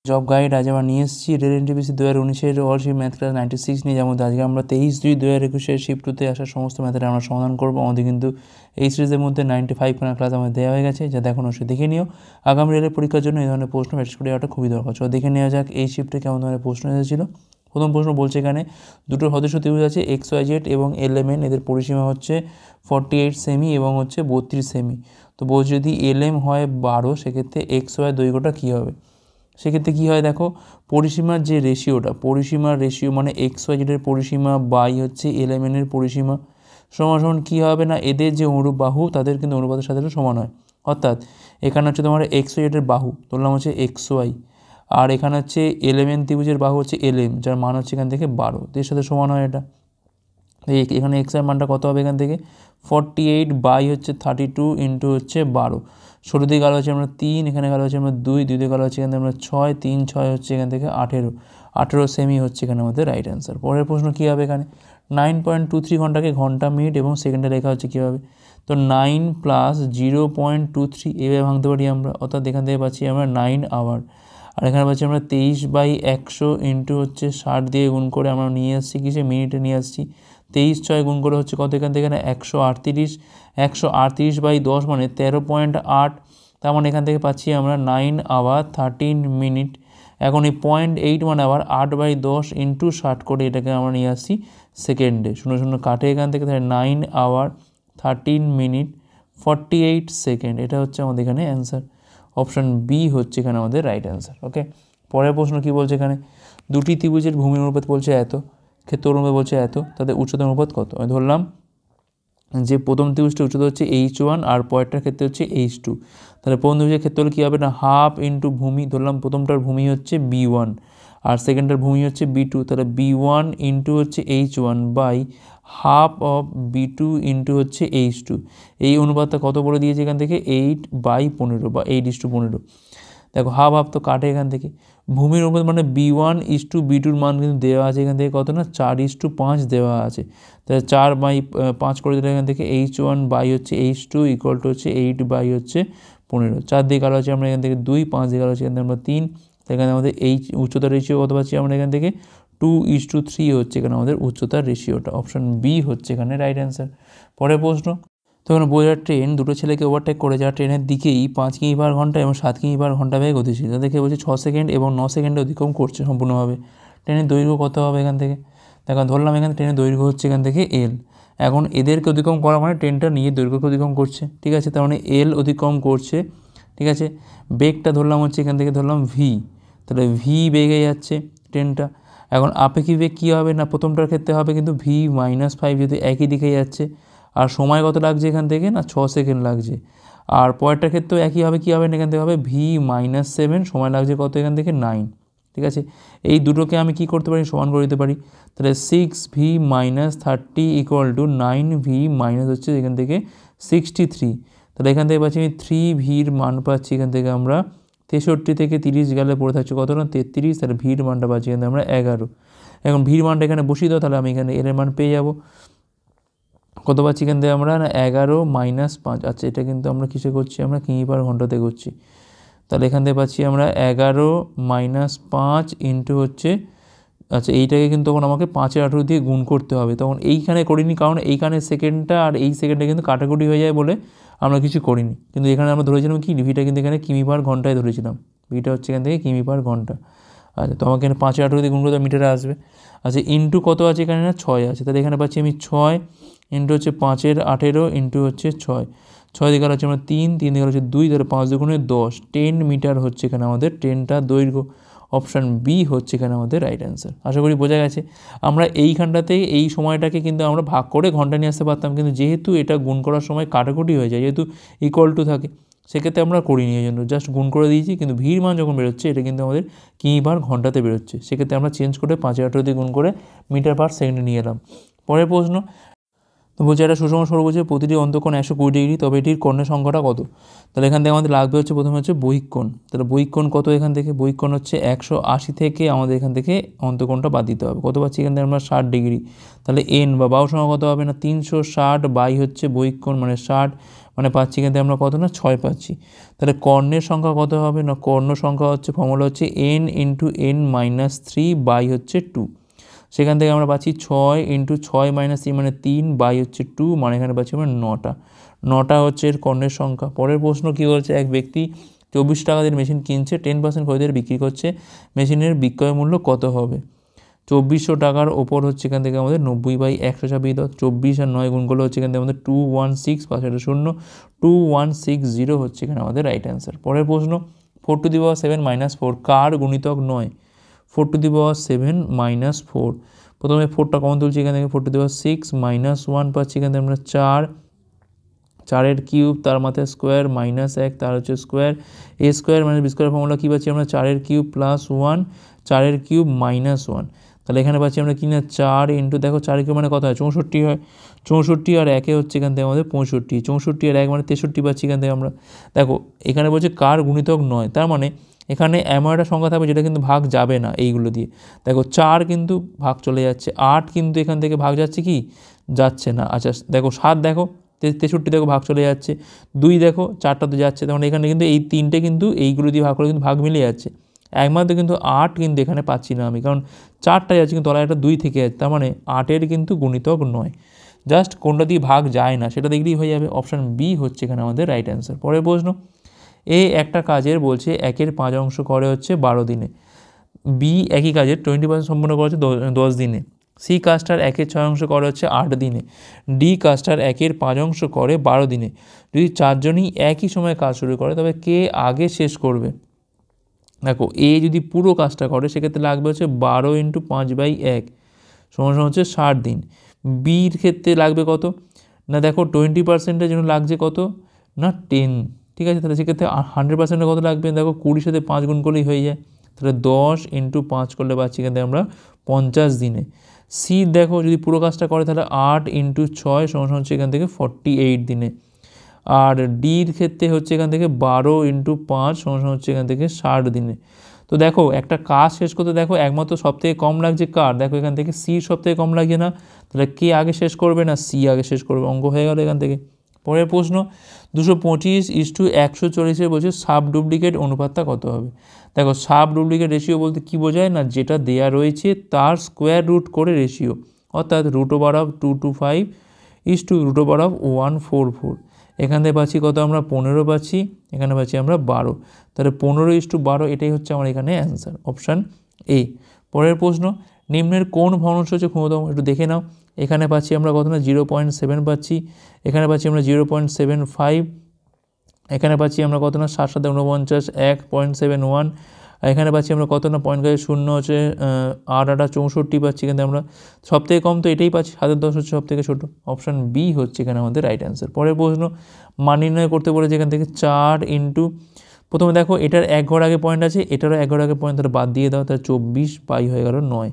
Job guide আজ আমরা নিয়ে এসেছি রেল এনটিপিসি 2019-এর অল ম্যাথ ক্লাস 96 নিয়ে, যেমন আজকে আমরা 23/2/2021 শিফট 2-তে আসা সমস্ত ম্যাথের আমরা সমাধান করবো। আমাদের কিন্তু এই সিরিজের মধ্যে 95 খানা ক্লাস আমাদের দেওয়া হয়ে গেছে, যা দেখুন অবশ্যই দেখে নিও। আগামী রেলের পরীক্ষার জন্য এই ধরনের প্রশ্ন প্র্যাকটিস করে যাওয়াটা খুবই দরকার। চলো দেখে নেওয়া যাক এই শিফটে কেমন ধরনের প্রশ্ন এসেছিল। প্রথম প্রশ্ন বলছে এখানে দুটো সদস্য ত্রিভুজ আছে XYZ এবং LMN, এদের পরিসীমা হচ্ছে 48 সেমি এবং হচ্ছে 32 সেমি। তো বলছে যদি LM হয় 12, সেক্ষেত্রে XY দৈর্ঘ্যটা কী হবে। সেক্ষেত্রে কী হয় দেখো, পরিসীমার যে পরিসীমার রেশিও মানে XYZ-এর পরিসীমা বাই হচ্ছে LMN-এর পরিসীমা সমান কী হবে না, এদের যে অনুরূপ বাহু তাদের কিন্তু অনুপাতের সাথে সমান হয়। অর্থাৎ এখানে হচ্ছে তোমার XYZ-এর বাহু ধরলাম হচ্ছে XY, আর এখানে হচ্ছে LMN ত্রিভুজের বাহু হচ্ছে LM, যার মান হচ্ছে এখান থেকে 12, এর সাথে সমান হয় এটা। এখানে XY মানটা কত হবে এখান থেকে 48 বাই হচ্ছে 32 ইন্টু হচ্ছে 12। 16 দিয়ে গেলো হচ্ছে আমরা 3, এখানে গেলো হচ্ছে আমরা 2 দিয়ে গেলো হচ্ছে এখান থেকে আমরা 6, 3 6 হচ্ছে এখান থেকে 18 সেমি হচ্ছে এখানে আমাদের রাইট অ্যান্সার। পরের প্রশ্ন কী হবে, এখানে 9.23 ঘন্টাকে ঘন্টা মিনিট এবং সেকেন্ডে লেখা হচ্ছে কীভাবে। তো 9 প্লাস 0.23 এভাবে ভাঙতে পারি আমরা, অর্থাৎ এখান থেকে পাচ্ছি আমরা 9 আওয়ার। আর এখানে পাচ্ছি আমরা 23/100 ইন্টু হচ্ছে 60 দিয়ে গুণ করে আমরা নিয়ে আসছি কিসে, মিনিটে নিয়ে আসছি। 23 6 গুণ করে হচ্ছে কত এখান থেকে, এখানে 138, 138/10 মানে 13.8। তার মানে এখান থেকে পাচ্ছি আমরা 9 আওয়ার 13 মিনিট। এখন এই 0.8 মানে আবার 8/10 ইন্টু 60 করে এটাকে আমরা নিয়ে আসছি সেকেন্ডে। 0 কাটে এখান থেকে, তাহলে 9 আওয়ার 13 মিনিট 48 সেকেন্ড। এটা হচ্ছে আমাদের এখানে অ্যান্সার। অপশান বি হচ্ছে এখানে আমাদের রাইট অ্যান্সার। ওকে, পরের প্রশ্ন কী বলছে, এখানে দুটি ত্রিভুজের ভূমির অনুপাত বলছে এত, ক্ষেত্র অনুপাত বলছে এত, তাদের উচ্চতার অনুপাত কত। আমি ধরলাম যে প্রথম ত্রিভুজটা উচ্চতা হচ্ছে H1 আর পরেরটার ক্ষেত্রে হচ্ছে H2। তাহলে প্রথম ত্রিভুজের ক্ষেত্রে হলে কী হবে না, হাফ ইন্টু ভূমি, ধরলাম প্রথমটার ভূমি হচ্ছে B1 আর সেকেন্ডটার ভূমি হচ্ছে B2, তাহলে B1 ইন্টু হচ্ছে H1 by half of B2 into হচ্ছে H2। এই অনুপাতটা কত বলে দিয়েছে এখান থেকে 8/15 বা 8:15। দেখো হাফ হাফ তো কাটে এখান থেকে। ভূমির অনুপাত মানে B1:B2-র মান কিন্তু দেওয়া আছে এখান থেকে কত না 4:5 দেওয়া আছে। তাহলে 4/5 করে দিলে এখান থেকে H1 বাই হচ্ছে H2 ইকুয়াল টু হচ্ছে 8/15। 4 দিয়ে কালো আছে আমরা এখান থেকে 2, 5 দিয়ে কালো আছে এখান থেকে আমরা 3। এখানে আমাদের এই উচ্চতার রেশিও কত পাচ্ছি আমরা এখান থেকে 2:3 হচ্ছে এখানে আমাদের উচ্চতার রেশিওটা। অপশান বি হচ্ছে এখানে রাইট অ্যান্সার। পরের প্রশ্ন, তো এখানে বোঝার ট্রেন দুটো ছেলেকে ওভারটেক করে যারা ট্রেনের দিকেই 5 কিমি/ঘন্টা এবং 7 কিমি/ঘন্টা বেগে গতিশীল, তাদেরকে বলছে 6 সেকেন্ড এবং 9 সেকেন্ডে অতিক্রম করছে সম্পূর্ণভাবে। ট্রেনের দৈর্ঘ্য কত হবে এখান থেকে, দেখো ধরলাম এখানে ট্রেনের দৈর্ঘ্য হচ্ছে এখান থেকে L। এখন এদেরকে অতিক্রম করা মানে ট্রেনটা নিয়ে দৈর্ঘ্যকে অতিক্রম করছে, ঠিক আছে, তার মানে L অতিক্রম করছে, ঠিক আছে। বেগটা ধরলাম হচ্ছে এখান থেকে ধরলাম V, তাহলে V বেগে যাচ্ছে ট্রেনটা। এখন আপেক্ষিক বেগ কী হবে না, প্রথমটার ক্ষেত্রে হবে কিন্তু V-5 যেহেতু একই দিকে যাচ্ছে। আর সময় কত লাগছে এখান থেকে না 6 সেকেন্ড লাগছে। আর পরেরটার ক্ষেত্রেও একই হবে, কী হবে না এখান থেকে হবে V-7, সময় লাগছে কত এখান থেকে 9, ঠিক আছে। এই দুটোকে আমি কি করতে পারি, সমান করে দিতে পারি। তাহলে 6V-30 ইকুয়াল টু 9V- হচ্ছে এখান থেকে 63। তাহলে এখান থেকে পাচ্ছি আমি 3Vর মান পাচ্ছি এখান থেকে আমরা 63 থেকে 30 গেলে পড়ে থাকছে কত না 33, তাহলে ভির মানটা পাচ্ছি এখান থেকে আমরা 11। এখন ভির মানটা এখানে বসিয়ে দাও, তাহলে আমি এখানে এর মান পেয়ে যাবো। কত পাচ্ছি এখান থেকে আমরা না 11-5। আচ্ছা, এটা কিন্তু আমরা কিসে করছি, আমরা কিমি/ঘন্টাতে করছি। তাহলে এখান থেকে পাচ্ছি আমরা 11-5 ইন্টু হচ্ছে, আচ্ছা এইটাকে কিন্তু তখন আমাকে 5/18 দিয়ে গুণ করতে হবে। তখন এইখানে করিনি, কারণ এইখানে সেকেন্ডটা আর এই সেকেন্ডটা কিন্তু কাটাকুটি হয়ে যায় বলে আমরা কিছু করিনি। কিন্তু এখানে আমরা ধরেছিলাম কি, ভিটা কিন্তু এখানে কিমি/ঘন্টায় ধরেছিলাম, ভিটা হচ্ছে এখান থেকে কিমি/ঘন্টা। আচ্ছা, তো আমাকে এখানে 5/18 দিয়ে গুণ করতে মিটারে আসবে। আচ্ছা, ইন্টু কত আছে এখানে না 6 আছে, তাহলে এখানে পাচ্ছি আমি 6 ইন্টু হচ্ছে 5/18 ইন্টু হচ্ছে 6 দিয়ে গেল হচ্ছে আমরা 3 দিয়ে গেল হচ্ছে 2, তাহলে 5 2 10, 10 মিটার হচ্ছে এখানে আমাদের ট্রেনটা দৈর্ঘ্য। অপশান বি হচ্ছে এখানে আমাদের রাইট অ্যান্সার। আশা করি বোঝা গেছে। আমরা এইখানটাতে এই সময়টাকে কিন্তু আমরা ভাগ করে ঘন্টা নিয়ে আসতে পারতাম, কিন্তু যেহেতু এটা গুণ করার সময় কাটাকুটি হয়ে যায়, যেহেতু ইকুয়াল টু থাকে, সেক্ষেত্রে আমরা করিনি, এই জন্য জাস্ট গুণ করে দিয়েছি। কিন্তু ভির মান যখন বেরোচ্ছে এটা কিন্তু আমাদের কিমি/ঘন্টাতে বেরোচ্ছে, সেক্ষেত্রে আমরা চেঞ্জ করে 5/18 দিয়ে গুণ করে মিটার/সেকেন্ডে নিয়ে এলাম। পরের প্রশ্ন, তো বলছে একটা সুষম ষড়ভুজের প্রতিটি অন্তঃকোণ 120 ডিগ্রি, তবে এটির কোণের সংখ্যাটা কত। তাহলে এখান থেকে আমাদের লাগবে হচ্ছে প্রথমে হচ্ছে বহিক কোণ। তাহলে বহিক কোণ কত, এখান থেকে বহিক কোণ হচ্ছে 180 থেকে আমাদের এখান থেকে অন্তঃকোণটা বাদ দিতে হবে। কত পাচ্ছি এখান থেকে আমরা 60 ডিগ্রি। তাহলে এন বা বাহু সংখ্যা কত হবে না 360 বাই হচ্ছে বহিক কোণ মানে 60 মানে পাচ্ছি এখান থেকে আমরা কত না 6 পাচ্ছি। তাহলে কর্ণের সংখ্যা কত হবে না, কর্ণ সংখ্যা হচ্ছে ফর্মুলা হচ্ছে n into n minus 3 by হচ্ছে 2। সেখান থেকে আমরা পাচ্ছি 6 ইন্টু 6 মাইনাস 3 মানে 3 বাই হচ্ছে 2, মানে এখানে পাচ্ছি আমরা 9টা হচ্ছে এর কর্ণের সংখ্যা। পরের প্রশ্ন কী বলছে, এক ব্যক্তি 24 টাকা দিয়ে মেশিন কিনছে, 10% খরিদের বিক্রি করছে, মেশিনের বিক্রয় মূল্য কত হবে? 2400 টাকার ওপর হচ্ছে এখান থেকে আমাদের 90/100 চাপিয়ে দাও। 24 আর 9 গুণ করলে হচ্ছে এখান থেকে আমাদের 216, পাশে একটা শূন্য, 2160 হচ্ছে এখানে আমাদের রাইট অ্যান্সার। পরের প্রশ্ন, 4 টু দি পাওয়ার 7 মাইনাস 4 কার গুণিতক নয়? 4 টু দি পাওয়ার 7 মাইনাস 4, প্রথমে 4টা কমন তুলছি এখান থেকে, 4 টু দি পাওয়ার 6 মাইনাস 1 পাচ্ছি এখান থেকে আমরা 4, 4-এর কিউব তার মাথায় স্কোয়ার মাইনাস 1 তার হচ্ছে square, A square minus B square formula কী পাচ্ছি আমরা 4-এর কিউব প্লাস 1, 4-এর কিউব মাইনাস 1। তাহলে এখানে পাচ্ছি আমরা কি না 4 ইন্টু, দেখো 4 কিউব মানে কত হয় 64 হয়, 64 আর 1 হচ্ছে এখান থেকে আমাদের 65, 64 আর 1 মানে 63 পাচ্ছি এখান থেকে আমরা। দেখো এখানে বলছে কার গুণিতক নয়, তার মানে এখানে এমন একটা সংখ্যা থাকবে যেটা কিন্তু ভাগ যাবে না এইগুলো দিয়ে। দেখো 4 কিন্তু ভাগ চলে যাচ্ছে, 8 কিন্তু এখান থেকে ভাগ যাচ্ছে কি, যাচ্ছে না। আচ্ছা দেখো 7, দেখো 63 দেখো ভাগ চলে যাচ্ছে, 2 দেখো 4টা তো যাচ্ছে, তার মানে এখানে কিন্তু এই 3টে কিন্তু এইগুলো দিয়ে ভাগ করে কিন্তু ভাগ মিলে যাচ্ছে। একমাত্র কিন্তু 8 কিন্তু এখানে পাচ্ছি না আমি, কারণ 4টা যাচ্ছে কিন্তু তলায় একটা 2 থেকে যাচ্ছে, তার মানে 8-এর কিন্তু গুণিতক নয়। জাস্ট কোনটা দিয়ে ভাগ যায় না সেটা দেখলেই হয়ে যাবে, অপশান বি হচ্ছে এখানে আমাদের রাইট অ্যান্সার। পরের প্রশ্ন, এ একটা কাজের বলছে 1-এর 5 অংশ করে হচ্ছে 12 দিনে, বি একই কাজের 20% সম্পন্ন করা হচ্ছে 10 দিনে, সি কাজটার 1-এর 6 অংশ করে হচ্ছে 8 দিনে, ডি কাজটার 1-এর 5 অংশ করে 12 দিনে। যদি চারজনই একই সময় কাজ শুরু করে তবে কে আগে শেষ করবে? দেখো এ যদি পুরো কাজটা করে সেক্ষেত্রে লাগবে হচ্ছে 12 ইন্টু 5/1 সমান হচ্ছে 60 দিন। বির ক্ষেত্রে লাগবে কত না, দেখো 20%-এর জন্য লাগছে কত না 10, ঠিক আছে। তাহলে সেক্ষেত্রে 100%-এ কত লাগবে, দেখো 20 সাথে 5 গুণ করলেই হয়ে যায়, তাহলে 10 ইন্টু 5 করলে পাচ্ছি এখান থেকে আমরা 50 দিনে। সি দেখো যদি পুরো কাজটা করে তাহলে 8 ইন্টু 6 সমান হচ্ছে এখান থেকে 48 দিনে। আর ডির ক্ষেত্রে হচ্ছে এখান থেকে 12 ইন্টু 5 সমান হচ্ছে এখান থেকে 60 দিনে। তো দেখো একটা কাজ শেষ করতে দেখো একমাত্র সবথেকে কম লাগছে কার, দেখো এখান থেকে সি সবথেকে কম লাগছে না, তাহলে কে আগে শেষ করবে না সি আগে শেষ করবে, অঙ্ক হয়ে গেল এখান থেকে। পরের প্রশ্ন, 225:140 বলছে সাব ডুপ্লিকেট অনুপাতটা কত হবে? দেখো সাব ডুপ্লিকেট রেশিও বলতে কি বোঝায় না, যেটা দেয়া রয়েছে তার স্কোয়ার রুট করে রেশিও, অর্থাৎ √2/225:√144। এখান থেকে পাচ্ছি কত আমরা 15 পাচ্ছি, এখানে পাচ্ছি আমরা 12, তাহলে 15:12 এটাই হচ্ছে আমার এখানে অ্যান্সার, অপশান এ। পরের প্রশ্ন, নিম্নের কোন ভগ্নাংশ হচ্ছে ক্ষুদ্রতম, একটু দেখে নাও। এখানে পাচ্ছি আমরা কত না 0.7 পাচ্ছি, এখানে পাচ্ছি আমরা 0.75, এখানে পাচ্ছি আমরা কত না 7 7 49 1.71, আর এখানে পাচ্ছি আমরা কত না পয়েন্ট কাজে 0 হচ্ছে 8 8 64 পাচ্ছি, কিন্তু আমরা সবথেকে কম তো এটাই পাচ্ছি, 7-10 হচ্ছে সবথেকে ছোটো, অপশান বি হচ্ছে এখানে আমাদের রাইট অ্যান্সার। পরের প্রশ্ন, মান নির্ণয় করতে বলেছে এখান থেকে 4 ইন্টু, প্রথমে দেখো এটার 1 ঘর আগে পয়েন্ট আছে, এটারও 1 ঘর আগে পয়েন্ট, তাহলে বাদ দিয়ে দাও, তাহলে 24 বাই হয়ে গেল 9।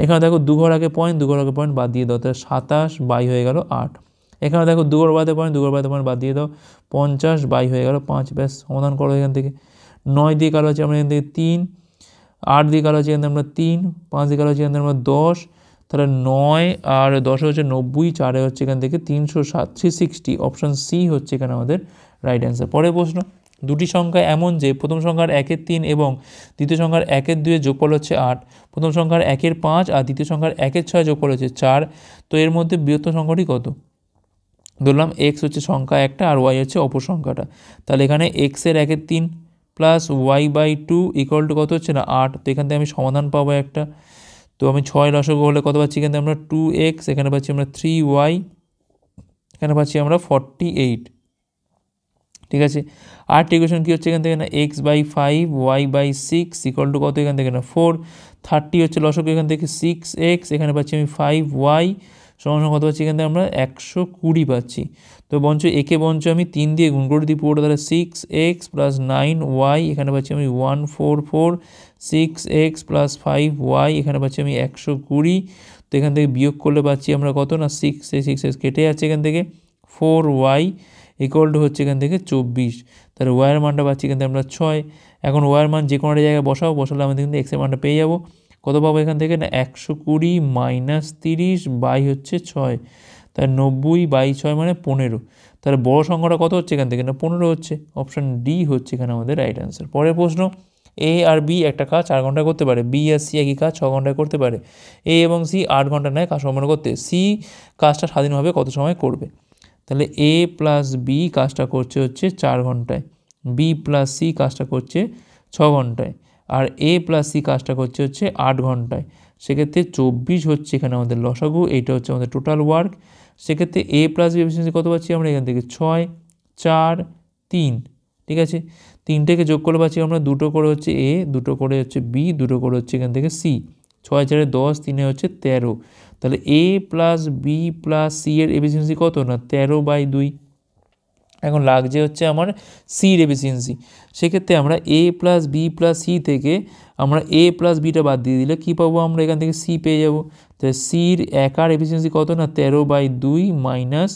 এখানে দেখো 2 ঘর আগে পয়েন্ট, 2 ঘর আগে পয়েন্ট বাদ দিয়ে দাও, তাহলে 27 বাই হয়ে গেল 8। এখানে দেখো 2 ঘর বাদে পয়েন্ট, 2 ঘর বাদে পয়েন্ট বাদ দিয়ে দাও, 50 বাই হয়ে গেল 5। ব্যাস সমাধান করো এখান থেকে। 9 দিয়ে কালো হচ্ছে আমরা এখান থেকে 3, 8 দিয়ে কালো হচ্ছে এখান থেকে আমরা 3, 5 দিয়ে কালো হচ্ছে এখান থেকে আমরা 10, তাহলে 9 আর 10 হচ্ছে 90, 4 হচ্ছে এখান থেকে 360, অপশান সি হচ্ছে এখানে আমাদের রাইট অ্যান্সার। পরের প্রশ্ন, দুটি সংখ্যা এমন যে প্রথম সংখ্যার 1-এর 3 এবং দ্বিতীয় সংখ্যার 1-এর 2 যোগফল হচ্ছে 8, প্রথম সংখ্যার 1-এর 5 আর দ্বিতীয় সংখ্যার 1-এর 6 যোগফল হচ্ছে 4, তো এর মধ্যে বৃহত্তম সংখ্যাটি কত? ধরলাম এক্স হচ্ছে সংখ্যা একটা আর ওয়াই হচ্ছে অপর সংখ্যাটা, তাহলে এখানে এক্সের 1-এর 3 প্লাস y/2 ইকুয়াল টু কত হচ্ছে না 8, তো এখান থেকে আমি সমাধান পাবো একটা, তো আমি 6 লসাগু হলে কত পাচ্ছি এখান থেকে আমরা 2x, এখানে পাচ্ছি আমরা 3y, এখানে পাচ্ছি আমরা 48, ঠিক আছে। আর ইকুয়েশন কী হচ্ছে এখান থেকে না x/5 y/6 ইকুয়াল টু কত এখান থেকে না 4, 30 হচ্ছে লসাগু এখান থেকে 6x, এখানে পাচ্ছি আমি 5y সমান কত পাচ্ছি এখান থেকে আমরা 120 পাচ্ছি। তো বঞ্চ একে বঞ্চ আমি 3 দিয়ে গুণ করে দিই পুরোটা, তাহলে 6x প্লাস 9y, এখানে পাচ্ছি আমি 144, 6x প্লাস 5y, এখানে পাচ্ছি আমি 120, তো এখান থেকে বিয়োগ করলে পাচ্ছি আমরা কত না 6x কেটে যাচ্ছে এখান থেকে 4y ইকুয়াল টু হচ্ছে এখান থেকে 24, তাহলে ওয়াইয়ের মানটা পাচ্ছি এখান থেকে আমরা 6। এখন ওয়াইয়ের মান যে কোনো একটা জায়গায় বসালে আমাদের কিন্তু এক্সের মানটা পেয়ে যাবো, কত পাবো এখান থেকে না 120 - 30 বাই হচ্ছে 6, তাই 90/6 মানে 15। তাহলে বড় সংখ্যাটা কত হচ্ছে এখান থেকে? না 15 হচ্ছে। অপশান ডি হচ্ছে এখানে আমাদের রাইট অ্যান্সার। পরের প্রশ্ন, এ আর বি একটা কাজ 4 ঘন্টায় করতে পারে, বি আর সি একই কাজ 6 ঘন্টায় করতে পারে। এ এবং সি 8 ঘন্টা নেয় কাজ সম্পন্ন করতে, সি কাজটা স্বাধীনভাবে কত সময় করবে? তাহলে এ প্লাস বি কাজটা করছে হচ্ছে 4 ঘন্টায়, বি প্লাস সি কাজটা করছে 6 ঘন্টায়, আর এ প্লাস সি কাজটা করছে হচ্ছে 8 ঘন্টায়। সেক্ষেত্রে 24 হচ্ছে এখানে আমাদের লসাগু, এইটা হচ্ছে আমাদের টোটাল ওয়ার্ক। সেক্ষেত্রে এ প্লাস বি এফিসিয়েন্সি কত পাচ্ছি আমরা এখান থেকে? 6, 4, 3। ঠিক আছে, তিনটেকে যোগ করে পাচ্ছি আমরা 2 করে হচ্ছে এ, 2 করে হচ্ছে বি, 2 করে হচ্ছে এখান থেকে সি। 6, 4, 10, 3 হচ্ছে 13। তাহলে এ প্লাস বি প্লাস সি এর এফিসিয়েন্সি কত? না 13/2। এখন লাগছে হচ্ছে আমার সির এফিসিয়েন্সি। সেক্ষেত্রে আমরা এ প্লাস বি প্লাস সি থেকে আমরা এ প্লাস বিটা বাদ দিয়ে দিলে কী পাবো আমরা? এখান থেকে সি পেয়ে যাবো। তাহলে সির একার এফিসিয়েন্সি কত? না 13/2 মাইনাস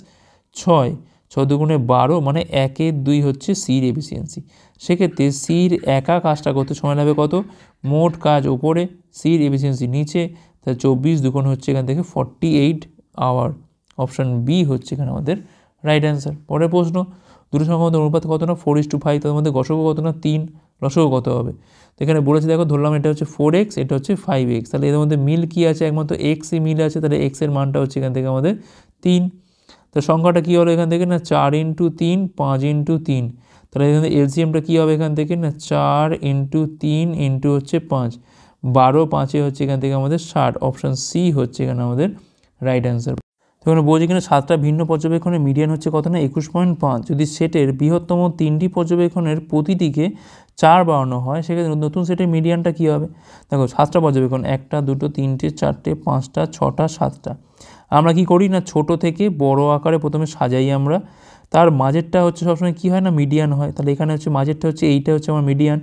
6, 6 দুগুণে 12 মানে 1/2 হচ্ছে সির এফিসিয়েন্সি। সেক্ষেত্রে সির একা কাজটা করতে সময় লাগবে কত? মোট কাজ ওপরে, সির এফিসিয়েন্সি নিচে, তাহলে 24 দুগুণ হচ্ছে এখান থেকে 48 আওয়ার। অপশান বি হচ্ছে এখানে আমাদের রাইট অ্যান্সার। পরের প্রশ্ন, দুটো সংখ্যার মধ্যে অনুপাত কত? না 4:5। তার মধ্যে গসগু কত? না 3। লসগু কত হবে? তো এখানে বলেছে দেখো, ধরলাম এটা হচ্ছে 4x, এটা হচ্ছে 5x। তাহলে এদের মধ্যে মিল কী আছে? একমাত্র এক্সই মিল আছে, তাহলে এক্সের মানটা হচ্ছে এখান থেকে আমাদের 3। তো সংখ্যাটা কী হলো এখান থেকে? না 4 × 3, 5 × 3। তাহলে এখানে এলসিএমটা কী হবে এখান থেকে? না 4 × 3 × হচ্ছে 5, 12, 5 হচ্ছে এখান থেকে আমাদের 60। অপশান সি হচ্ছে এখানে আমাদের রাইট অ্যান্সার। তো এখানে বলছি এখানে 7টা ভিন্ন পর্যবেক্ষণের মিডিয়ান হচ্ছে কত? না 21.5। যদি সেটের বৃহত্তম 3টি পর্যবেক্ষণের প্রতিটিকে 4 বাড়ানো হয়, সেক্ষেত্রে নতুন সেটের মিডিয়ানটা কী হবে? দেখো 7টা পর্যবেক্ষণ, 1, 2, 3, 4, 5, 6, 7টা। আমরা কি করি? না ছোট থেকে বড় আকারে প্রথমে সাজাই আমরা, তার মাঝেরটা হচ্ছে সবসময় কী হয়? না মিডিয়ান হয়। তাহলে এখানে হচ্ছে মাঝেরটা হচ্ছে এইটা হচ্ছে আমার মিডিয়ান।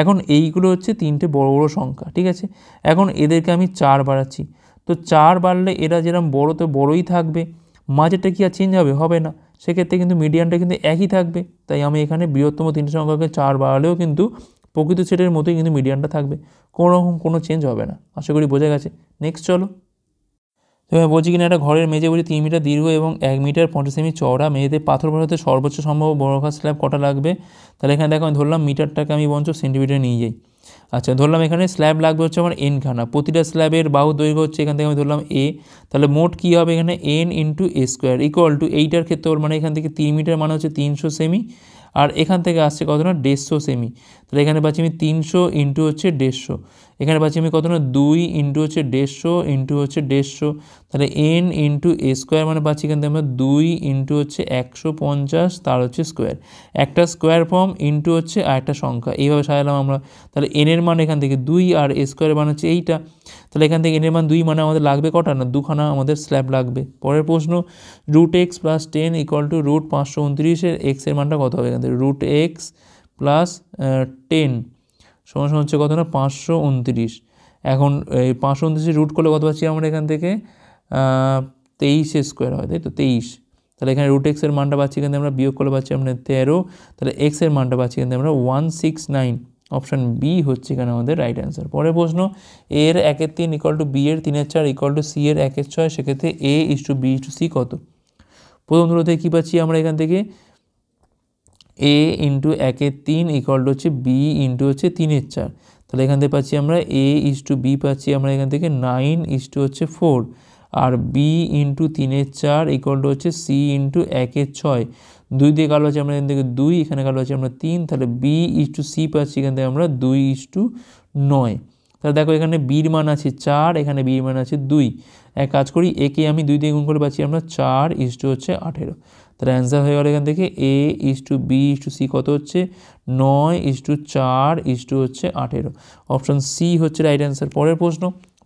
এখন এইগুলো হচ্ছে 3টে বড় বড় সংখ্যা, ঠিক আছে। এখন এদেরকে আমি 4 বাড়াচ্ছি, তো 4 বাড়লে এরা যেরকম বড় তো বড়ই থাকবে, মাঝেরটা কি আর চেঞ্জ হবে? হবে না। সেক্ষেত্রে কিন্তু মিডিয়ানটা কিন্তু একই থাকবে। তাই আমি এখানে বৃহত্তম 3টে সংখ্যাকে 4 বাড়ালেও কিন্তু প্রকৃত সেটের মতোই কিন্তু মিডিয়ানটা থাকবে, কোনো রকম কোনো চেঞ্জ হবে না। আশা করি বোঝা গেছে। নেক্সট চলো। তো এবার বলছি কিনা একটা ঘরের মেঝে বলি 3 মিটার দীর্ঘ এবং 1 মিটার 50 সেমি চওড়া, মেঝেতে পাথর বসাতে সর্বোচ্চ সম্ভব বর্গাকার স্ল্যাব কটা লাগবে? তাহলে এখানে দেখো আমি ধরলাম মিটারটাকে আমি বঞ্চ সেন্টিমিটার নিয়ে যাই। আচ্ছা, ধরলাম এখানে স্ল্যাব লাগবে হচ্ছে আমার এনখানা, প্রতিটা স্ল্যাবের বাহু দৈর্ঘ্য হচ্ছে এখান থেকে আমি ধরলাম এ। তাহলে মোট কী হবে এখানে? n × a² ইকুয়াল টু এইটার ক্ষেত্রে মানে এখান থেকে 3 মিটার মানে হচ্ছে 300 সেমি, আর এখান থেকে আসছে কত? না 150 সেমি। তাহলে এখানে পাচ্ছি আমি 300 × হচ্ছে 150, এখানে পাচ্ছি আমি কত? না 2 × হচ্ছে 150 × হচ্ছে 150। তাহলে n × a² মানে পাচ্ছি এখান থেকে আমরা 2 × হচ্ছে 150 তার হচ্ছে স্কোয়ার, একটা স্কোয়ার ফর্ম ইন্টু হচ্ছে আর একটা সংখ্যা, এইভাবে সাজালাম আমরা। তাহলে n এর মান এখান থেকে 2 আর a² মান হচ্ছে এইটা। তাহলে এখান থেকে n এর মান 2 মানে আমাদের লাগবে কটা? না 2খানা আমাদের স্ল্যাব লাগবে। পরের প্রশ্ন, √x + 10 = √529 x এর মানটা কত হবে? এখান থেকে √x + 10 সমান হচ্ছে কত? না 529। এখন এই 529 রুট করলে কত পাচ্ছি আমরা এখান থেকে? 23² হয়, তাই তো 23। তাহলে এখানে √x এর মানটা পাচ্ছি এখান থেকে আমরা, বিয়োগ করলে পাচ্ছি আমরা 13। তাহলে x এর মানটা পাচ্ছি এখান থেকে আমরা 169। অপশান বি হচ্ছে এখানে আমাদের রাইট অ্যান্সার। পরের প্রশ্ন, a এর 1/3 = b এর 3/4 = c এর 1/6, সেক্ষেত্রে a = b = c কত? প্রথম দুটোতে কী পাচ্ছি আমরা এখান থেকে? a × 1/3 = হচ্ছে b × হচ্ছে 3/4। তাহলে এখান থেকে পাচ্ছি আমরা a = b পাচ্ছি আমরা এখান থেকে 9 = হচ্ছে 4, আর b × 3/4 = হচ্ছে c × 1/6। 2 দিয়ে কালো আছে আমরা এখান থেকে 2, এখানে কালো আছে আমরা 3, তাহলে b = c পাচ্ছি এখান থেকে আমরা 2:9। তাহলে দেখো এখানে বির মান আছে 4, এখানে বির মান আছে 2। এক কাজ করি, একে আমি 2 দিয়ে গুণ করে পাচ্ছি আমরা 4 = হচ্ছে 18। তাহলে অ্যান্সার হয়ে গেল এখান থেকে a = b = c কত হচ্ছে? 9 = 4 = হচ্ছে 18। অপশান সি হচ্ছে রাইট অ্যান্সার। পরের প্রশ্ন,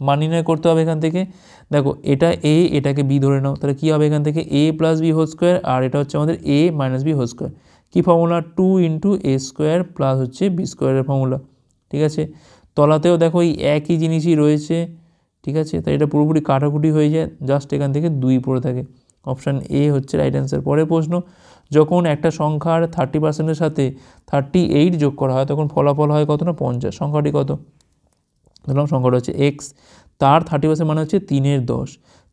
মান নির্ণয় করতে হবে এখান থেকে। দেখো এটা a, এটাকে b ধরে নাও, তাহলে কী হবে এখান থেকে? a + b² আর এটা হচ্ছে আমাদের a - b²। Key formula? 2 × a² plus হচ্ছে b² এর ফর্মুলা, ঠিক আছে। তলাতেও দেখো এই একই জিনিসই রয়েছে, ঠিক আছে। তাই এটা পুরোপুরি কাটাকুটি হয়ে যায়, জাস্ট এখান থেকে 2 পড়ে থাকে। অপশান এ হচ্ছে রাইট অ্যান্সার। পরের প্রশ্ন, যখন একটা সংখ্যার 30%-এর সাথে 38 যোগ করা হয় তখন ফলাফল হয় কত? না 50। সংখ্যাটি কত? ধরলাম সংখ্যাটা হচ্ছে x, তার 30% মানে হচ্ছে 3/10।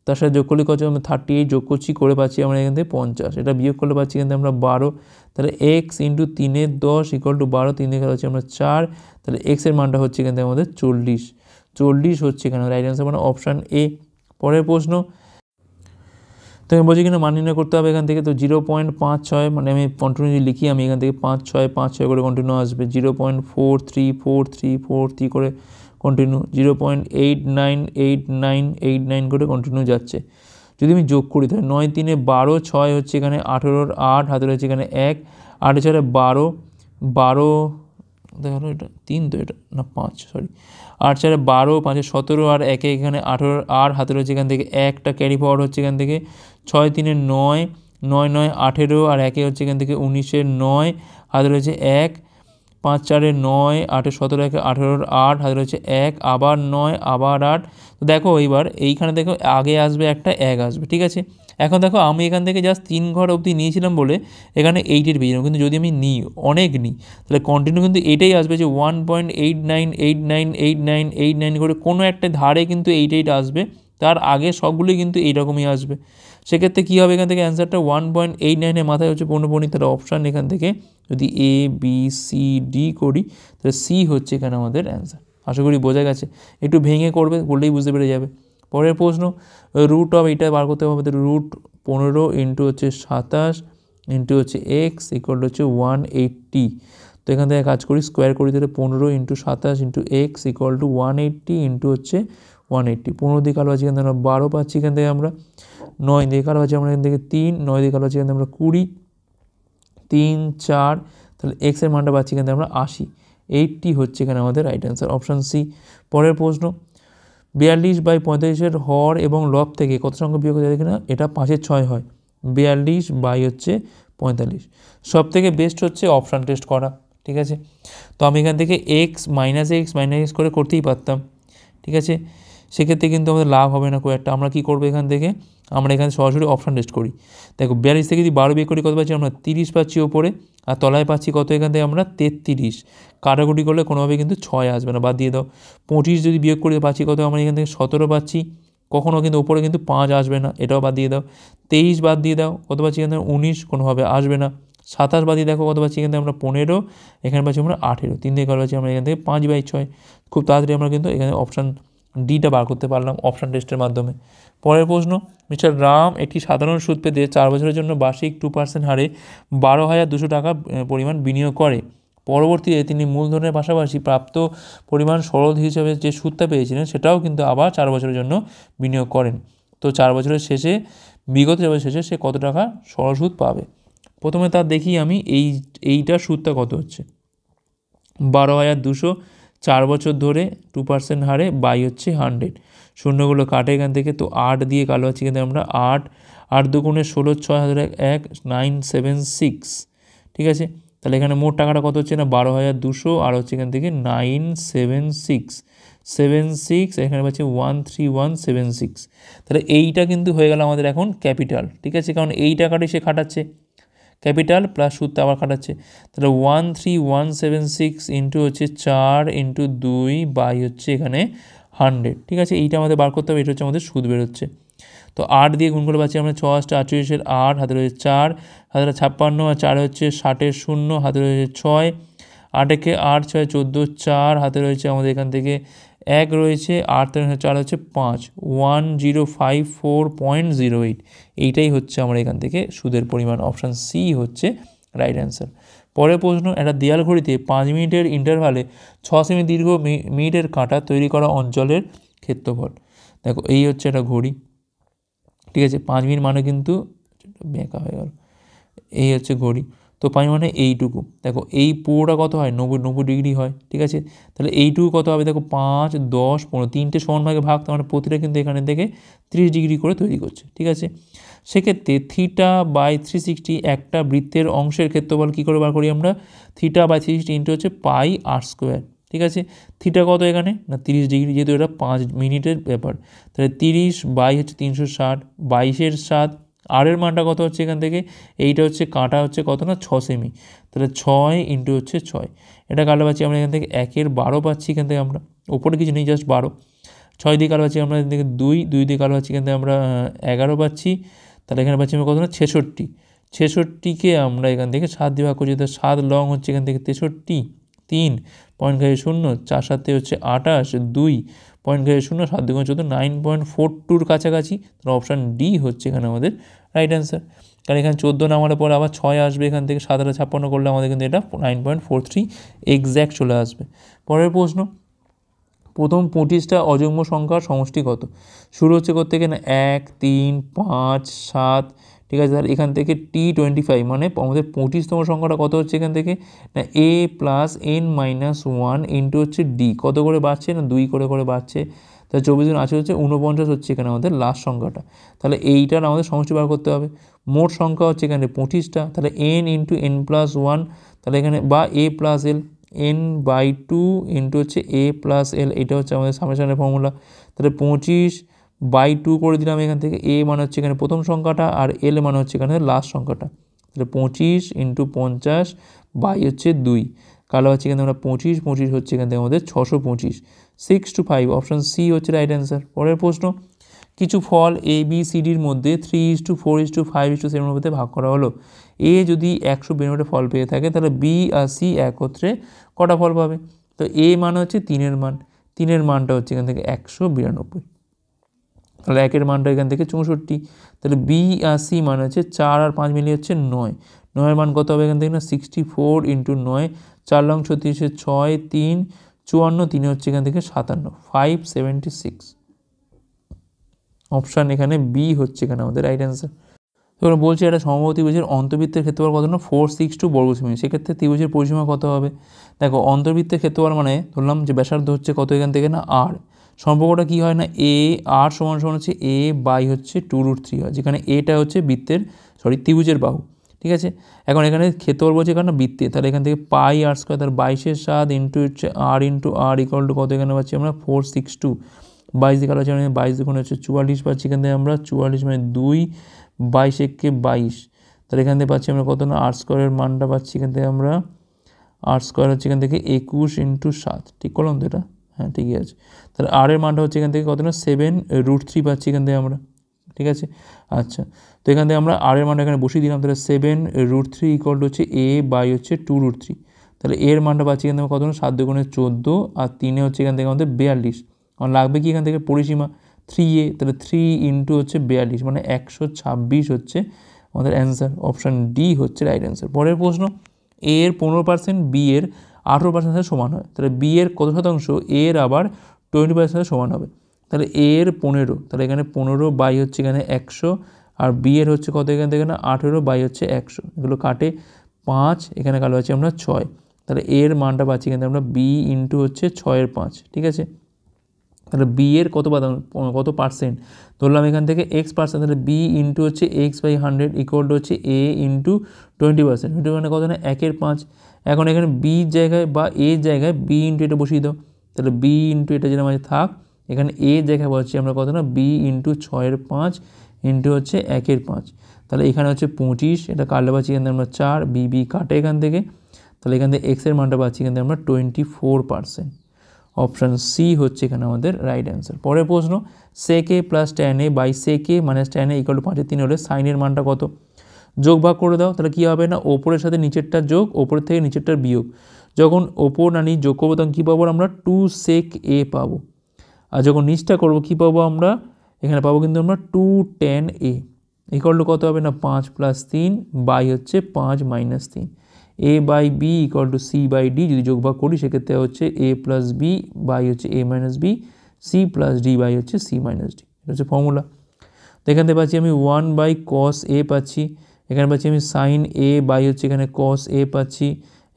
তার সাথে যোগ করলে কত আমরা 38 যোগ করছি করে পাচ্ছি আমরা এখান থেকে 50, এটা বিয়োগ করলে পাচ্ছি এখান থেকে আমরা 12, তাহলে x ইন্টু 3 × 10 ইকুয়াল টু 12, 3 দিয়ে হচ্ছে আমরা 4, তাহলে x এর মানটা হচ্ছে এখান থেকে আমাদের 40 হচ্ছে এখানে রাইট অ্যান্সার মানে অপশান এ। পরের প্রশ্ন, তো আমি বলছি কিনা মান নির্ণয় করতে হবে এখান থেকে, তো 0.56 মানে আমি কন্টিনিউ যদি লিখি আমি এখান থেকে 5 6 করে কন্টিনিউ আসবে, 0.434343 করে কন্টিনিউ, 0.898989 করে কন্টিনিউ যাচ্ছে। যদি আমি যোগ করি তাহলে 9 3 12, 6 হচ্ছে এখানে 18 8 হাতে রয়েছে এখানে 1, 8 4 12 12 দেখা হলো এটা 3 তো এটা না 5 সরি 8 4 12 5 17 আর 1 এখানে 18 আর হাতে রয়েছে এখান থেকে একটা ক্যারি ফরওয়ার্ড হচ্ছে এখান থেকে 6 3 9 9 9 18 আর 1 হচ্ছে এখান থেকে 19 9 হাতে রয়েছে 1, 5 4 9 8 17 1 18 8 হাতে রয়েছে 1 আবার 9 আবার 8। তো দেখো এইবার এইখানে দেখো আগে আসবে একটা 1 আসবে, ঠিক আছে। এখন দেখো আমি এখান থেকে জাস্ট 3 ঘর অবধি নিয়েছিলাম বলে এখানে 8 পেয়েছিলাম, কিন্তু যদি আমি নিই অনেক নিই তাহলে কন্টিনিউ কিন্তু এটাই আসবে যে 1.89898989 করে কোনো একটা ধারে কিন্তু 8 আসবে, তার আগে সবগুলোই কিন্তু এইরকমই আসবে। সেক্ষেত্রে কী হবে এখান থেকে অ্যান্সারটা 1.89 মাথায় হচ্ছে পৌনঃপুনিক, তাহলে অপশান এখান থেকে যদি এ বি সি ডি করি তাহলে সি হচ্ছে এখানে আমাদের অ্যান্সার। আশা করি বোঝা গেছে, একটু ভেঙে করবে বললেই বুঝতে পেরে যাবে। পরের প্রশ্ন, রুট অফ এইটা বার করতে হবে, রুট 15 ইন্টু হচ্ছে 27 ইন্টু হচ্ছে এক্স ইকুয়াল হচ্ছে 180। তো এখান থেকে কাজ করি স্কোয়ার করি তাহলে 15 into 27 into x equal to 180 into হচ্ছে 180, 15 দিয়ে কালো আছে এখান থেকে আমরা 12 পাচ্ছি, এখান থেকে আমরা 9 দিয়ে কালো আছে আমরা এখান থেকে 3, 9 দিয়ে কালো আছে এখান থেকে আমরা 20, 3 4, তাহলে এক্সের মানটা পাচ্ছি এখান থেকে আমরা 80, 80 হচ্ছে এখানে আমাদের রাইট অ্যান্সার অপশান সি। পরের প্রশ্ন, 42/45 হর এবং লব থেকে কত সংখ্যা বিয়োগ করে কিনা এটা 5 6 হয়, 42 হচ্ছে 45। সব থেকে বেস্ট হচ্ছে অপশান টেস্ট করা, ঠিক আছে। তো আমি এখান থেকে এক্স মাইনাস এক্স করে করতেই পারতাম, ঠিক আছে। সেক্ষেত্রে কিন্তু আমাদের লাভ হবে না খুব একটা। আমরা কী করবো এখান থেকে, আমরা এখানে সরাসরি অপশান টেস্ট করি। দেখো 42 থেকে যদি 12 বিয়োগ করি কত পাচ্ছি আমরা 30 পাচ্ছি ওপরে, আর তলায় পাচ্ছি কত এখান থেকে আমরা 33, কাটাকুটি করলে কোনোভাবে কিন্তু 6 আসবে না, বাদ দিয়ে দাও। 25 যদি বিয়োগ করে পাচ্ছি কত আমরা এখান থেকে 17 পাচ্ছি, কখনও কিন্তু ওপরে কিন্তু 5 আসবে না, এটাও বাদ দিয়ে দাও। 23 বাদ দিয়ে দাও কত পাচ্ছি এখান থেকে 19, কোনোভাবে আসবে না। 27 বাদ দিয়ে দেখো কত পাচ্ছি এখান থেকে আমরা 15, এখানে পাচ্ছি আমরা 18, 3 দিয়ে কত পাচ্ছি আমরা এখান থেকে 5/6। খুব তাড়াতাড়ি আমরা কিন্তু এখানে অপশান ডিটা বার করতে পারলাম অপশান টেস্টের মাধ্যমে। পরের প্রশ্ন, মিস্টার রাম একটি সাধারণ সুদ পেতে 4 বছরের জন্য বার্ষিক 2% হারে 12,200 টাকা পরিমাণ বিনিয়োগ করে। পরবর্তীতে তিনি মূলধনের পাশাপাশি প্রাপ্ত পরিমাণ সরল হিসেবে যে সুদটা পেয়েছিলেন সেটাও কিন্তু আবার 4 বছরের জন্য বিনিয়োগ করেন। তো 4 বছরের শেষে বিগত 4 বছরের শেষে সে কত টাকা সরল সুদ পাবে। প্রথমে তার দেখি আমি এইটার সুদটা কত হচ্ছে, 12,200 4 বছর ধরে 2% হারে বাই হচ্ছে 100, শূন্যগুলো কাটে এখান থেকে, তো 8 দিয়ে কালো হচ্ছে কিন্তু আমরা 8 2 16 6 1 976, ঠিক আছে। তাহলে এখানে মোট টাকাটা কত হচ্ছে না 12,200 আর হচ্ছে এখান থেকে 976 এখানে পাচ্ছি 13176। তাহলে এইটা কিন্তু হয়ে গেল আমাদের এখন ক্যাপিটাল, ঠিক আছে, কারণ এই টাকাটাই সে খাটাচ্ছে, ক্যাপিটাল প্লাস সুদটা আবার খাটাচ্ছে। তাহলে 13176 ইন্টু হচ্ছে 4 ইন্টু 2 বাই হচ্ছে এখানে 100, ঠিক আছে। এইটা আমাদের বার করতে হবে, এটা হচ্ছে আমাদের সুদ বেরোচ্ছে। তো 8 দিয়ে গুণ করে পাচ্ছি আমরা 6 8 48 8, হাতে রয়েছে 4, হাতে 56 আর 4 হচ্ছে 60 0, হাতে রয়েছে 6, 8 একে 8 6 14 4, হাতে রয়েছে আমাদের এখান থেকে 1 রয়েছে, 8 4 হচ্ছে 5, 1054.08, এইটাই হচ্ছে আমরা এখান থেকে সুদের পরিমাণ, অপশান সি হচ্ছে রাইট অ্যান্সার। পরের প্রশ্ন, একটা দেয়াল ঘড়িতে 5 মিনিটের ইন্টারভালে 6 সেমি দীর্ঘ মিনিটের কাঁটা তৈরি করা অঞ্চলের ক্ষেত্রফল। দেখো এই হচ্ছে একটা ঘড়ি, ঠিক আছে, 5 মিনিট মানে কিন্তু বেঁকা হয়ে গেল, এই হচ্ছে ঘড়ি। তো 5 মানে এইটুকু, দেখো এই পুরোটা কত হয় 90 ডিগ্রি হয়, ঠিক আছে। তাহলে এইটুকু কত হবে দেখো 5 10 15, 3টে সমান ভাগে ভাগ, তার মানে প্রতিটা কিন্তু এখানে থেকে 30 ডিগ্রি করে তৈরি করছে, ঠিক আছে। সেক্ষেত্রে θ/360 একটা বৃত্তের অংশের ক্ষেত্রফল কী করে বার করি আমরা, θ/360 ইন্টু হচ্ছে পাই r², ঠিক আছে। থিটা কত এখানে না 30 ডিগ্রি, যেহেতু এটা 5 মিনিটের ব্যাপার, তাহলে 30 বাই হচ্ছে 360, 22 7, আর এর মানটা কত হচ্ছে এখান থেকে, এইটা হচ্ছে কাঁটা হচ্ছে কত না 6 সেমি, তাহলে 6 ইন্টু হচ্ছে 6, এটা কালো পাচ্ছি আমরা এখান থেকে 1 এর 12 পাচ্ছি এখান থেকে আমরা, ওপরে কিছু নেই জাস্ট 12, 6 দিয়ে কালো পাচ্ছি আমরা এখান থেকে 2 দিয়ে কালো পাচ্ছি এখান থেকে আমরা 11 পাচ্ছি। তাহলে এখানে পাচ্ছি আমরা কত না 66। 66কে আমরা এখান থেকে 7 দিয়ে ভাগ করছি, তো 7 লং হচ্ছে এখান থেকে 63, 3 পয়েন্ট খাই 0, 4 7 হচ্ছে 28, 2 পয়েন্ট খাই 0, 7 2 14, 9.42 কাছাকাছি। তাহলে অপশান ডি হচ্ছে এখানে আমাদের রাইট অ্যান্সার। কারণ এখানে 14 নামার পরে আবার 6 আসবে, এখান থেকে 7 56 করলে আমাদের কিন্তু এটা 9.43 এক্স্যাক্ট চলে আসবে। পরের প্রশ্ন, প্রথম 25টা অযুগ্ম সংখ্যার সমষ্টি কত? শুরু হচ্ছে থেকে না 1 3 5 7, ঠিক আছে। তাহলে এখান থেকে T25 মানে আমাদের 25তম সংখ্যাটা কত হচ্ছে এখান থেকে না a প্লাস n-1 ইন্টু হচ্ছে ডি, কত করে বাড়ছে না 2 করে বাড়ছে। তাহলে 24 গুণ 8 হচ্ছে 49 হচ্ছে এখানে আমাদের লাস্ট সংখ্যাটা। তাহলে এইটার আমাদের সমষ্টি বার করতে হবে। মোট সংখ্যা হচ্ছে এখানে 25টা, তাহলে n ইন্টু n+1, তাহলে এখানে বা a plus L n/2 into হচ্ছে a প্লাস এল, এটা হচ্ছে আমাদের সামেশনের ফর্মুলা। তাহলে 25/2 করে দিলাম এখান থেকে, a মানে হচ্ছে এখানে প্রথম সংখ্যাটা আর l মানে হচ্ছে এখানে লাস্ট সংখ্যাটা। তাহলে 25 ইন্টু 50 বাই হচ্ছে 2, কালো হচ্ছে এখানে আমরা 25 হচ্ছে এখান থেকে আমাদের 625। 6 to 5 অপশান সি হচ্ছে রাইট অ্যান্সার। পরের প্রশ্ন, কিছু ফল এ বি সি ডির মধ্যে 3:4:5:7 মধ্যে ভাগ করা হলো। এ যদি 192 ফল পেয়ে থাকে তাহলে বি আর সি একত্রে কটা ফল পাবে? তো এ মানে হচ্ছে 3-এর মান, 3-এর মানটা হচ্ছে এখান থেকে 192, তাহলে 1-এর মানটা এখান থেকে 64। তাহলে বি আর সি মানে হচ্ছে 4 আর 5 মিলিয়ে হচ্ছে 9, 9-এর মান কত হবে এখান থেকে না 64 ইন্টু 9, 4 লং 36, 6 3 54, 3 হচ্ছে এখান থেকে 57, 576। অপশান এখানে বি হচ্ছে এখানে আমাদের রাইট অ্যান্সার। এবার বলছি একটা সমবাহু ত্রিভুজের অন্তর্বৃত্তের ক্ষেত্রফল কত না 462 বর্গ সেমি, সেক্ষেত্রে ত্রিভুজের পরিসীমা কত হবে? দেখো অন্তর্বৃত্তের ক্ষেত্রফল মানে ধরলাম যে ব্যাসার্ধ হচ্ছে কত এখান থেকে না আর, সম্পর্কটা কী হয় না এ আর সমান হচ্ছে a বাই হচ্ছে 2√3 হয়, যেখানে এটা হচ্ছে বৃত্তের ত্রিভুজের বাহু, ঠিক আছে। এখন এখানে ক্ষেত্রফল বলছে এখানে বৃত্তে, তাহলে এখান থেকে পাই আর স্কোয়ার, তার 22/7 ইন্টু হচ্ছে আর ইন্টু আর ইকুয়াল টু কত এখানে পাচ্ছি আমরা 462, 22 দিয়ে কাটা হচ্ছে 22 দুগুণে হচ্ছে 44 পাচ্ছি এখান থেকে আমরা 44 মানে 2, 22 একে 22, তাহলে এখান থেকে পাচ্ছি আমরা কত না আর স্কোয়ারের মানটা পাচ্ছি এখান থেকে আমরা আর স্কোয়ার হচ্ছে এখান থেকে 21 ইন্টু 7, ঠিক করলাম তো এটা? হ্যাঁ ঠিকই আছে। তাহলে আর এর মানটা হচ্ছে এখান থেকে কত না 7√3 পাচ্ছি এখান থেকে আমরা, ঠিক আছে। আচ্ছা, তো এখান থেকে আমরা আর এর মানটা এখানে বসিয়ে দিলাম, তাহলে 7√3 ইকুয়াল টু হচ্ছে a বাই হচ্ছে 2√3, তাহলে এর মানটা পাচ্ছি এখান থেকে কত না 7 দুগুণে 14 আর 3 হচ্ছে এখান থেকে আমাদের 42, আমার লাগবে কি এখান থেকে পরিসীমা 3a, তাহলে 3 ইন্টু হচ্ছে 42 মানে 126 হচ্ছে আমাদের অ্যান্সার। অপশান ডি হচ্ছে রাইট অ্যান্সার। পরের প্রশ্ন, এ এর 15% বি এর 18% সাথে সমান হয়, তাহলে বি এর কত শতাংশ এর আবার 20% সাথে সমান হবে? তাহলে এ এর 15, তাহলে এখানে 15 বাই হচ্ছে এখানে 100, আর বি এর হচ্ছে কত এখান থেকে না 18 বাই হচ্ছে 100, এগুলো কাটে 5, এখানে কালো হচ্ছে আমরা 6, তাহলে এর মানটা পাচ্ছি এখান থেকে আমরা বি ইন্টু হচ্ছে 6-এর 5, ঠিক আছে। তাহলে বি এর কত পার্সেন্ট ধরলাম এখান থেকে x%, তাহলে বি ইন্টু হচ্ছে x/100 ইকুয়াল টু হচ্ছে a ইন্টু 20%, 20 মানে কত না 1-এর 5। এখন এখানে বির জায়গায় বা এর জায়গায় বি ইন্টু এটা বসিয়ে দাও, তাহলে বি ইন্টু এটা যেটা আমাদের থাক, এখানে এ জায়গায় বলছি আমরা কত না বি ইন্টু 6-এর 5 ইন্টু হচ্ছে 1-এর 5, তাহলে এখানে হচ্ছে 25, এটা কাটলে পাচ্ছি এখান থেকে আমরা 4, বি কাটে এখান থেকে, তাহলে এখান থেকে এক্সের মানটা পাচ্ছি এখান থেকে আমরা 24%। অপশান সি হচ্ছে এখানে আমাদের রাইট অ্যান্সার। পরের প্রশ্ন, sec a plus tan a by sec a minus tan a equal to 5/3 হলে সাইনের মানটা কত? যোগ ভাগ করে দাও, তাহলে কী হবে না ওপরের সাথে নিচেরটার যোগ, ওপরের থেকে নিচেরটার বিয়োগ, যখন ওপর না নিচ যোগ করবো তখন কী পাবো আমরা 2 sec a পাবো, আর যখন নিচটা করবো কী পাবো আমরা এখানে পাবো কিন্তু আমরা 2 tan a ইকুয়াল টু কত হবে না 5 + 3 বাই হচ্ছে 5 - 3, a by B equal to C by D, যদি যোগভাগ করি সেক্ষেত্রে হচ্ছে a প্লাস বি বাই হচ্ছে a minus B, C plus D by হচ্ছে সি মাইনাস ডি, এটা হচ্ছে ফর্মুলা। তো এখান থেকে পাচ্ছি আমি 1/cos a পাচ্ছি, এখানে পাচ্ছি আমি সাইন a বাই হচ্ছে এখানে cos a পাচ্ছি,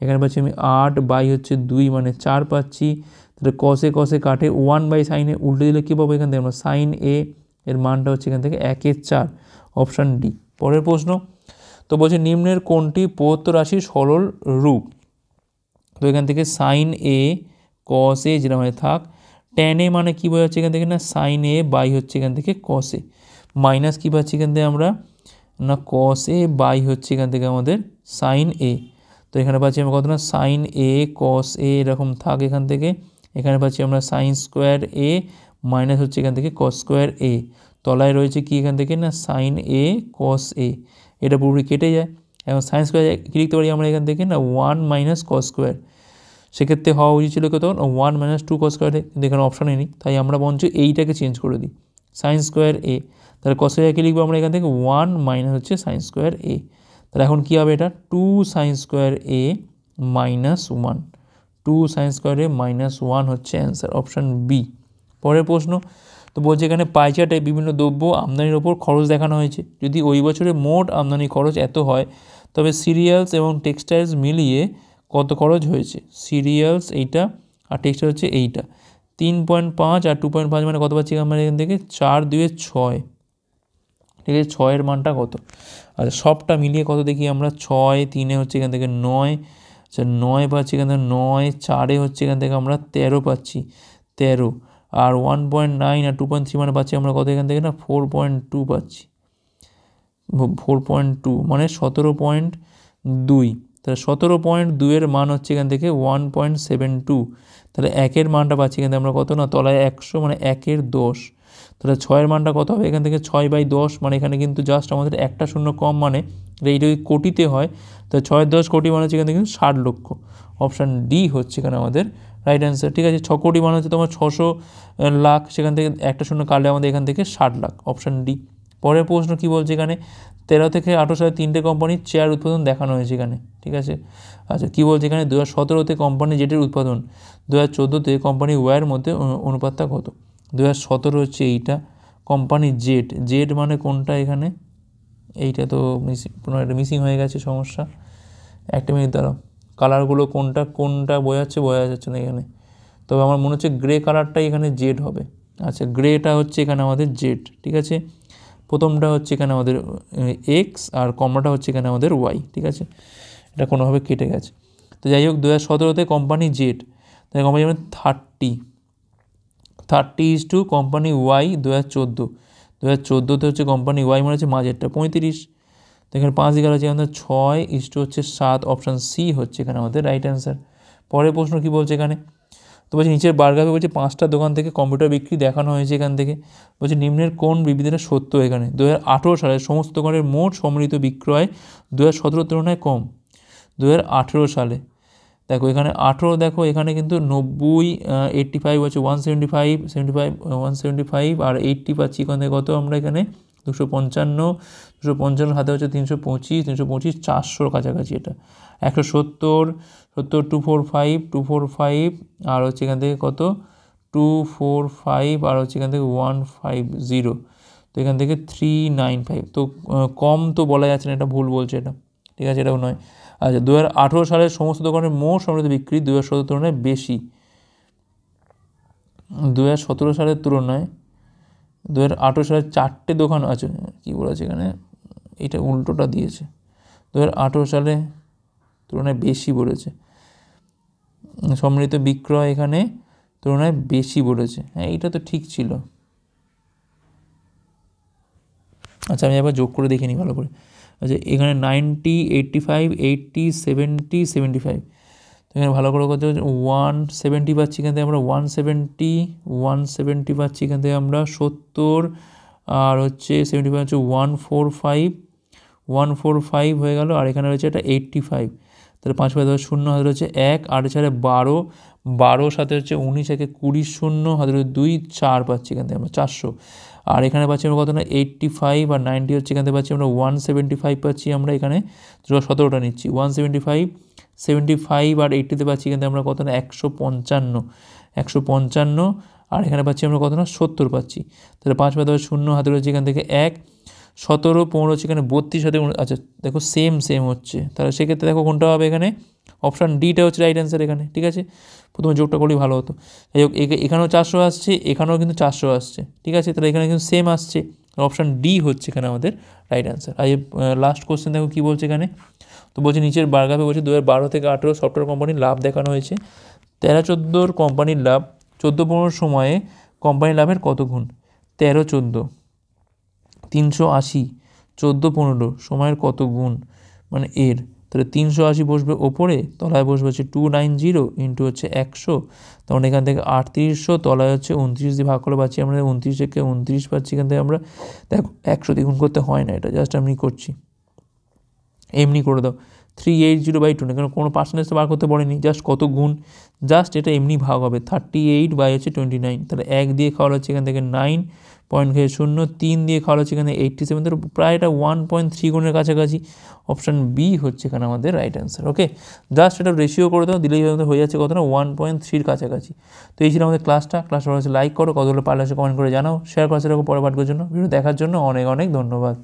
এখানে পাচ্ছি আমি 8 বাই হচ্ছে 2 মানে 4 পাচ্ছি, তাহলে cos a কাটে 1/sin a উল্টে দিলে কী পাবো এখান থেকে আমরা সাইন a এর মানটা হচ্ছে এখান থেকে 1/4, অপশান ডি। পরের প্রশ্ন, তো বলছে নিম্নের কোনটি প্রদত্ত রাশির সরল রূপ? তো এখান থেকে সাইন এ কস এ যেটা মানে থাক, ট্যান এ মানে কী বোঝাচ্ছে এখান থেকে না সাইন এ বাই হচ্ছে এখান থেকে কস এ, মাইনাস কী পাচ্ছি এখান থেকে আমরা না কস এ বাই হচ্ছে এখান থেকে আমাদের সাইন এ, তো এখানে পাচ্ছি আমরা কত না সাইন এ কস এ এরকম থাক এখান থেকে, এখানে পাচ্ছি আমরা সাইন স্কোয়ার এ মাইনাস হচ্ছে এখান থেকে কস স্কোয়ার এ, তলায় রয়েছে কি এখান থেকে না সাইন এ কস এ, এটা পুরোপুরি কেটে যায়। এবং সাইন স্কোয়ার কী লিখতে পারি আমরা এখান থেকে না 1 মাইনাস কস স্কোয়ার, সেক্ষেত্রে হওয়া উচিত ছিল কত 1 মাইনাস 2 কস স্কোয়ারে, কিন্তু এখানে অপশানে নেই, তাই আমরা বঞ্চ এইটাকে চেঞ্জ করে দিই সাইন স্কোয়ার এ, তাহলে কস স্কোয়ার কী লিখবো আমরা এখান থেকে 1 মাইনাস হচ্ছে সাইন স্কোয়ার এ, তাহলে এখন কী হবে এটা 2 সাইন স্কোয়ার এ মাইনাস 1, 2 সাইন স্কোয়ার এ মাইনাস 1 হচ্ছে অ্যান্সার, অপশান বি। পরের প্রশ্ন তো বলছে এখানে পাই চার্টে বিভিন্ন দ্রব্য আমদানির ওপর খরচ দেখানো হয়েছে, যদি ওই বছরে মোট আমদানি খরচ এত হয় তবে সিরিয়ালস এবং টেক্সটাইলস মিলিয়ে কত খরচ হয়েছে, সিরিয়ালস এইটা আর টেক্সটাইল হচ্ছে এইটা, 3.5 আর 2.5 মানে কত পাচ্ছি আমরা এখান থেকে 4 2 6, ঠিক আছে, 6-এর মানটা কত, আচ্ছা সবটা মিলিয়ে কত দেখি আমরা 6 3-এ হচ্ছে এখান থেকে 9, আচ্ছা 9 পাচ্ছি এখান থেকে 9, 4-এ হচ্ছে এখান থেকে আমরা 13 পাচ্ছি 13, আর 1.9 আর 2.3 মানে পাচ্ছি আমরা কত এখান থেকে না 4.2 পাচ্ছি, 4.2 মানে 17.2, তাহলে 17.2-এর মান হচ্ছে এখান থেকে 1.72, তাহলে 1-এর মানটা পাচ্ছি এখান থেকে আমরা কত না তলায় 100 মানে 1-এর 10, তাহলে 6-এর মানটা কত হবে এখান থেকে 6/10, মানে এখানে কিন্তু জাস্ট আমাদের একটা শূন্য কম, মানে এইটা যদি কোটিতে হয় তাহলে 6-10 কোটি মানে হচ্ছে এখান থেকে 60 লক্ষ, অপশান ডি হচ্ছে এখানে আমাদের রাইট অ্যান্সার। ঠিক আছে, 6 কোটি মানে হচ্ছে তোমার 600 লাখ, সেখান থেকে একটা শূন্য কাটলে আমাদের এখান থেকে 60 লাখ, অপশান ডি। পরের প্রশ্ন কী বলছে এখানে 13 থেকে 18 সালে 3টে কোম্পানির চেয়ার উৎপাদন দেখানো হয়েছে এখানে, ঠিক আছে। আচ্ছা কী বলছে এখানে 2017-তে কোম্পানি জেটের উৎপাদন, 2014-তে কোম্পানি ওয়ার মধ্যে অনুপাতটা কত, 2017 হচ্ছে এইটা কোম্পানি জেট, জেট মানে কোনটা এখানে, এইটা তো পুনরায় একটা মিসিং হয়ে গেছে সমস্যা, একটা মিনিট দাঁড়াও, কালারগুলো কোনটা কোনটা বোঝা যাচ্ছে না এখানে, তবে আমার মনে হচ্ছে গ্রে কালারটাই এখানে জেড হবে। আচ্ছা গ্রেটা হচ্ছে এখানে আমাদের জেড, ঠিক আছে, প্রথমটা হচ্ছে এখানে আমাদের এক্স আর কমলাটা হচ্ছে এখানে আমাদের ওয়াই, ঠিক আছে, এটা কোনোভাবে কেটে গেছে। তো যাই হোক 2017-তে কোম্পানি জেড, তাই company 30 is to company Y 2014-তে হচ্ছে কোম্পানি ওয়াই মানে হচ্ছে মাঝেরটা 35, তো এখানে 5 11 হচ্ছে আমাদের 6 ইজ টু হচ্ছে 7, অপশান সি হচ্ছে এখানে আমাদের রাইট অ্যান্সার। পরের প্রশ্ন কী বলছে এখানে, তো বলছে নিচের বারগ্রাফে বলছে 5টা দোকান থেকে কম্পিউটার বিক্রি দেখানো হয়েছে এখান থেকে, বলছে নিম্নের কোন বিবৃতিটা সত্য এখানে, 2018 সালে সমস্ত দোকানের মোট সম্মিলিত বিক্রয় 2017 তুলনায় কম, 2018 সালে দেখো এখানে 18 দেখো এখানে কিন্তু 90 85 হচ্ছে 175 আর 80 পাচ্ছি এখান থেকে কত আমরা এখানে 255 হাতে হচ্ছে 325 400 কাছাকাছি, এটা 170 245 আর হচ্ছে এখান থেকে কত 245 আর হচ্ছে এখান থেকে 150, তো এখান থেকে 395, তো কম তো বলা যাচ্ছে না, এটা ভুল বলছে এটা, ঠিক আছে এটাও নয়। আচ্ছা 2018 সালের সমস্ত দোকানের মোট সম্মিলিত বিক্রি 2017 তুলনায় বেশি, 2017 সালের তুলনায় 2018 সালের 4টে দোকান আছে, কী বলেছে এখানে এটা উল্টোটা দিয়েছে, 2018 সালে তুলনায় বেশি বলেছে, সম্মিলিত বিক্রয় এখানে তুলনায় বেশি বলেছে, হ্যাঁ এইটা তো ঠিক ছিল। আচ্ছা আমি একবার যোগ করে দেখে নিই ভালো করে, আচ্ছা এখানে 90 85 80 70 75, তো এখানে ভালো করে করতে হচ্ছে 170 পাচ্ছি এখান থেকে আমরা 170 পাচ্ছি এখান থেকে আমরা 70, আর হচ্ছে 75 হচ্ছে 145 হয়ে গেল, আর এখানে রয়েছে এটা 85, তাহলে 5 5 10 0 হাতে রয়েছে 1, 8 4 12 সাথে হচ্ছে 19 একে 20 0 হাতে 2 4 পাচ্ছি এখান থেকে আমরা 400, আর এখানে পাচ্ছি আমরা কত না 85 আর 90 হচ্ছে এখান থেকে পাচ্ছি আমরা 175 পাচ্ছি আমরা এখানে 17টা নিচ্ছি 175 আর 80-তে পাচ্ছি এখান থেকে আমরা কত না 155, আর এখানে পাচ্ছি আমরা কত না 70 পাচ্ছি, তাহলে 5 5 10 0 হাতে রয়েছে এখান থেকে 1, 17 15 হচ্ছে এখানে 32 সাথে, আচ্ছা দেখো সেম হচ্ছে, তাহলে সেক্ষেত্রে দেখো কোনটা হবে এখানে, অপশান ডিটা হচ্ছে রাইট অ্যান্সার এখানে, ঠিক আছে, প্রথমে যোগটা করলেই ভালো হতো। যাই হোক এখানেও 400 আসছে, এখানেও কিন্তু 400 আসছে, ঠিক আছে, তাহলে এখানে কিন্তু সেম আসছে, অপশান ডি হচ্ছে এখানে আমাদের রাইট অ্যান্সার। আর লাস্ট কোশ্চেন দেখো কী বলছে এখানে, তো বলছে নিচের বারগ্রাফে বলছে 2012 থেকে 18 সফটওয়্যার কোম্পানির লাভ দেখানো হয়েছে, 13-14 কোম্পানির লাভ 14-15 সময়ে কোম্পানির লাভের কত গুণ, 13-14 380 14-15 সময়ের কত গুণ মানে এর, তাহলে 380 বসবে ওপরে, তলায় বসবে হচ্ছে 290 ইন্টু হচ্ছে 100, তখন এখান থেকে 3800, তলায় হচ্ছে 29 দিয়ে ভাগ করে পাচ্ছি আমরা 29 থেকে 29 পাচ্ছি এখান থেকে আমরা। দেখো 100 দিয়ে গুণ করতে হয় না, এটা জাস্ট আমি করছি, এমনি করে দাও 380/2, কারণ কোনো পার্সেন্টেজ তো বার করতে বলেনি, জাস্ট কত গুণ, জাস্ট এটা এমনি ভাগ হবে 38/29, তাহলে 1 দিয়ে খাওয়া হচ্ছে এখান থেকে 9.0, 3 দিয়ে খাওয়া হচ্ছে এখানে 87, তো প্রায় এটা 1.3 গুণের কাছাকাছি। অপশান বি হচ্ছে এখানে আমাদের রাইট অ্যান্সার। ওকে, জাস্ট এটা রেশিও করে দাও, দিলেই আমাদের হয়ে যাচ্ছে কত না 1.3-র কাছাকাছি। তো এই ছিল আমাদের ক্লাসটা ভালো হচ্ছে লাইক করো, কতগুলো পারলে কমেন্ট করে জানাও, শেয়ার করো সেরকম পরে পাঠকের জন্য। ভিডিও দেখার জন্য অনেক অনেক ধন্যবাদ।